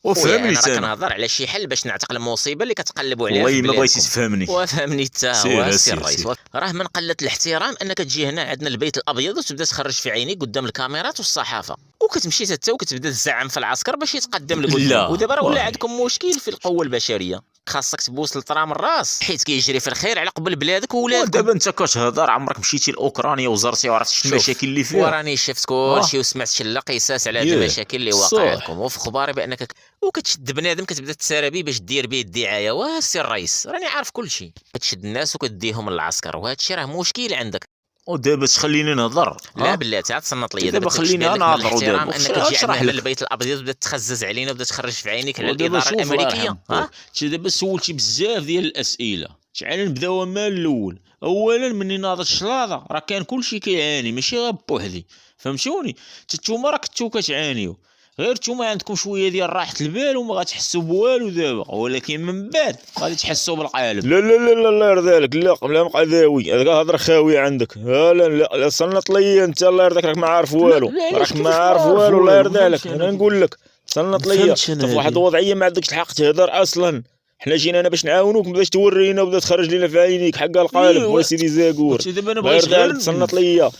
وفهمني انا راه انا كنهضر على شي حل باش نعتق المصيبه اللي كتقلبوا عليها والله في ما بلادكم. بغيتي تفهمني. وفهمني حتى سير هو سي سير الرئيس. سير. راه من قله الاحترام انك تجي هنا عندنا البيت الابيض وتبدا تخرج في عينيك قدام الكاميرات والصحافه، وكتمشي حتى وكتبدا تزعم في العسكر باش يتقدم لقدام. لا ودابا راه ولا واي. عندكم مشكل في القوه البشريه، خاصك تبوس لطرام الراس حيت كيجري في الخير على قبل بلادك وولادك. ودابا انت كتهضر عمرك مشيتي لاوكرانيا وزرتي وعرفتي شنو المشاكل اللي فيها. وراني شفت كلشي وسمعت شي قصص على هاد ياه، المشاكل اللي صح. واقعه لكم، وفي خباري بانك وكتشد بنادم كتبدا تسارى بيه باش دير بيه الدعايه. واسي الرئيس راني عارف كلشي، كتشد الناس وكديهم للعسكر، وهذا الشيء راه مشكل عندك. ودابا تخليني نهضر. لا بلاتي عاد تصنت ليا دابا خليني انا نهضر. ودابا انك تجي اشرح عندنا لك. البيت الابيض وبدا تخزز علينا وبدا تخرج في عينيك على ودابا الاداره شوف الله الامريكيه. يرحمك، انت دابا سولتي بزاف ديال الاسئله. تعال نبداو من الاول. اولا مني ناضت الشلاضه راه كان كلشي كيعاني، ماشي غير بوحدي، فهمتوني؟ نتوما راه كنتو كتعانيو، غير نتوما عندكم شويه ديال راحه البال وما غتحسوا بوالو دابا، ولكن من بعد غادي تحسوا بالقالب. لا لا لا لا الله يرضي عليك، لا لا مقعداوي هذاك هضره خاويه عندك. لا لا صنت ليا انت الله يرضيك، راك ما عارف والو، لا، علاش راك ما كيفاش عارف ما عارف والو الله والو؟ يرضي عليك. فهمتش انا أنا. نقول لك صنت ليا فهمتش أنا انت في واحد هادي. الوضعيه ما عندكش الحق تهضر اصلا. حنا جينا هنا باش نعاونوك، ما بداش تورينا وبدا تخرج لينا في عينيك حق القالب. إيوا. وسيدي زاكور انت دابا انا الله بغيت يرضي غير عليك صنت ليا.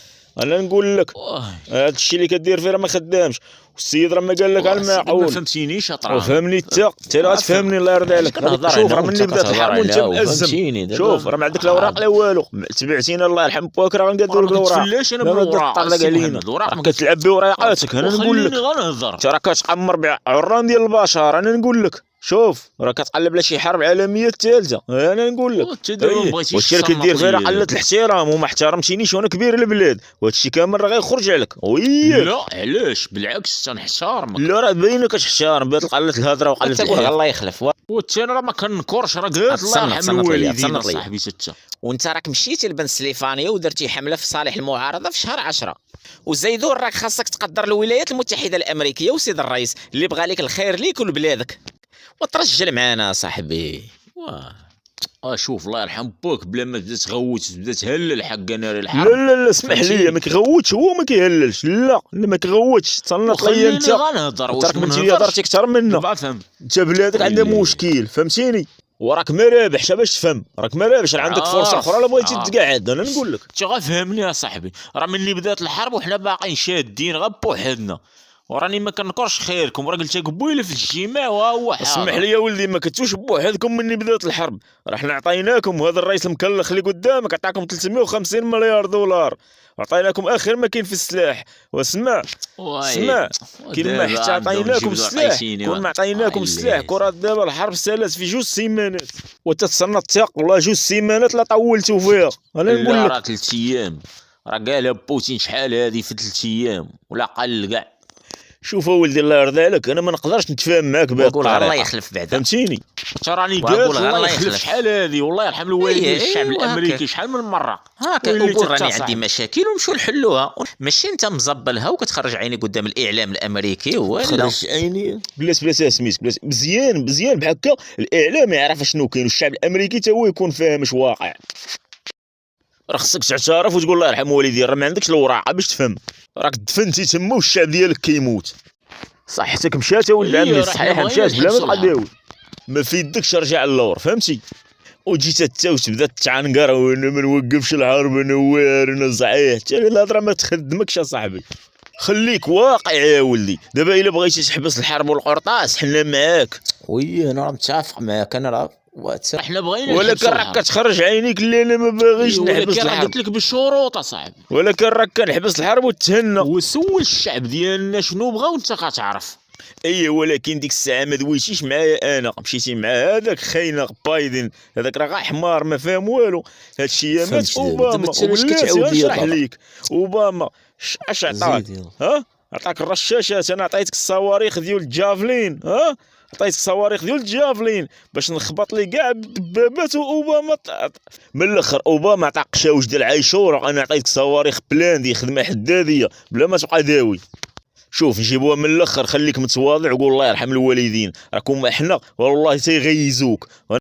انا نقول لك واه. هذا الشيء اللي كدير فيه راه ما خدامش، والسيد راه ما قال لك على ما المعقول. فهمتينيش اطرا. وفهمني انت اللي غتفهمني الله يرضي عليك. كنهضر شوف أنا راه وأنت مني بدا كتهضر الحرب وانت عليها مأزم. وفهمتيني دابا. شوف راه ما عندك لا اوراق لا والو، تبعتينا الله يرحم باك راه غنقادو لك ما الاوراق. كنتفلاش انا لا ما بالوراق تطلق السي علينا، محمد، وراق راك ما كتلعب بوراقاتك. انا نقول لك وخليني غنهضر. انت راك كتقمر بعران ديال البشر. انا نقول لك شوف راه كتقلب على شي حرب عالميه الثالثه. انا نقول لك وانت دابا إيه. مبغيتيش والشيء اللي كدير فيه راه تصنت ليا. قله الاحترام وما احترمتينيش وانا كبير البلاد، وهذا الشيء كامل راه غيخرج عليك. وياك لا علاش؟ بالعكس تنحترمك. لا راه باينه كتحترم بهاد قله الهضره وقله تقول الحياه. الله يخلف. وانت انا راه ما كنكرش، راه قالت الله تصنت يرحم ليا، الوالدين تصنت ليا. صاحبي حتى. وانت راك مشيتي لبن سليفانيه ودرتي حمله في صالح المعارضه في شهر 10. وزيدون راك خاصك تقدر الولايات المتحده الامريكيه وسيد الرئيس اللي بغى لك الخير ليك ولبلادك، وترجل معانا صاحبي. شوف الله يرحم باك، بلا ما تبدا تغوت تبدا تهلل حق انا لا الحرب. لا اسمح لي، ما كيغوتش هو ما كيهللش. لا ما كيغوتش. تصنت ليا انت. غنهضر انت راك انت هضرتي اكثر منا. دابا فهم. انت بلادك عندها مشكل فهمتيني، وراك ما رابحش باش تفهم. راك ما رابحش، راه عندك فرصه اخرى لا بغيتي تقعد. انا نقول لك انت غافهمني يا صاحبي، راه ملي بدات الحرب وحنا باقيين شادين غير بوحدنا، وراني ما كنكرش خيركم. راه قلت قبيله في الاجتماع وهو اسمح لي يا ولدي، ما كنتوش بوحدكم مني بدات الحرب. راه حنا عطيناكم، وهذا الرئيس المكلخ اللي قدامك عطاكم 350 مليار دولار، عطيناكم اخر ما كاين في السلاح. واسمع اسمع، كاين ما حتى عطيناكم السلاح، كون ما عطيناكم السلاح كرة دابا الحرب سالات في 2 سيمانات، وتتصنت التاق والله 2 سيمانات لا طولتوا فيها. انا نقول لك راه 3 ايام، راه قالها بوتين شحال هذه في 3 ايام ولا قل كاع. شوف ولدي الله يرضي عليك، انا ما نقدرش نتفاهم معاك بهذه وقول الله الطريقه يخلف بعدا. فهمتيني. راني وأقول قالت الله الله يخلف يخلف. شحال هذه، والله يرحم الوالدين. إيه، الشعب إيه، الامريكي وهكا. شحال من مره هاكا واللي وقول راني تتصل. عندي مشاكل ونمشيو نحلوها، ماشي انت مزبلها وكتخرج عيني قدام الاعلام الامريكي. ولا خرج عيني بلاش سميت بلاش مزيان بحكا الاعلام يعرف شنو كاين، والشعب الامريكي تا هو يكون فاهم اش واقع. راه خصك تعترف وتقول الله يرحم والديك، راه ما عندكش الوراقه باش تفهم. راك دفنتي تما والشعب ديالك كيموت. صحتك مشات ولد إيه، عمي، راه الصحيح حنا مشات بغينا بلا ما نحبسوا تقداوي. ما في يدكش ترجع للور فهمتي. وجيت حتى وتبدا تعنقر وانا ما نوقفش الحرب انا وير انا صحيح. حتى الهضره ما تخدمكش يا صاحبي. خليك واقعي يا ولدي. دابا الا بغيتي تحبس الحرب والقرطاس حنا معاك. وي انا راه متفق معاك. انا راه احنا بغينا ولكن نحبسوا راك الحرب. كتخرج عينيك اللي انا ما باغيش نحبس ولكن راه الحرب. قلت لك بالشروط اصاحبي، ولكن راك كنحبس الحرب وتهنى. وسول الشعب ديالنا شنو بغا وانت كتعرف. اي ولكن ديك الساعه ما دويتيش معايا، انا مشيتي مع هذاك خاينه بايدن، هذاك راه غا حمار ما فاهم والو. هادشي مات فهمتش دابا. اوباما. دابا انت علاش وبلاتي كتعاود ليا غنشرح الهضرة؟ ليك. اوباما اش عطاك؟ زيد يلا. ها عطاك الرشاشات، انا عطيتك الصواريخ ديال الجافلين. ها عطيتك الصواريخ ديال الجافلين باش نخبط لي كاع بالدبابات. واوباما من الاخر اوباما عطاك قشاوش ديال عيشوره، انا عطيتك صواريخ بلاندي خدمه حداديه بلا ما تبقى داوي. شوف نجيبوها من الاخر، خليك متواضع وقول الله يرحم الوالدين، راكم حنا والله تيغيزوك.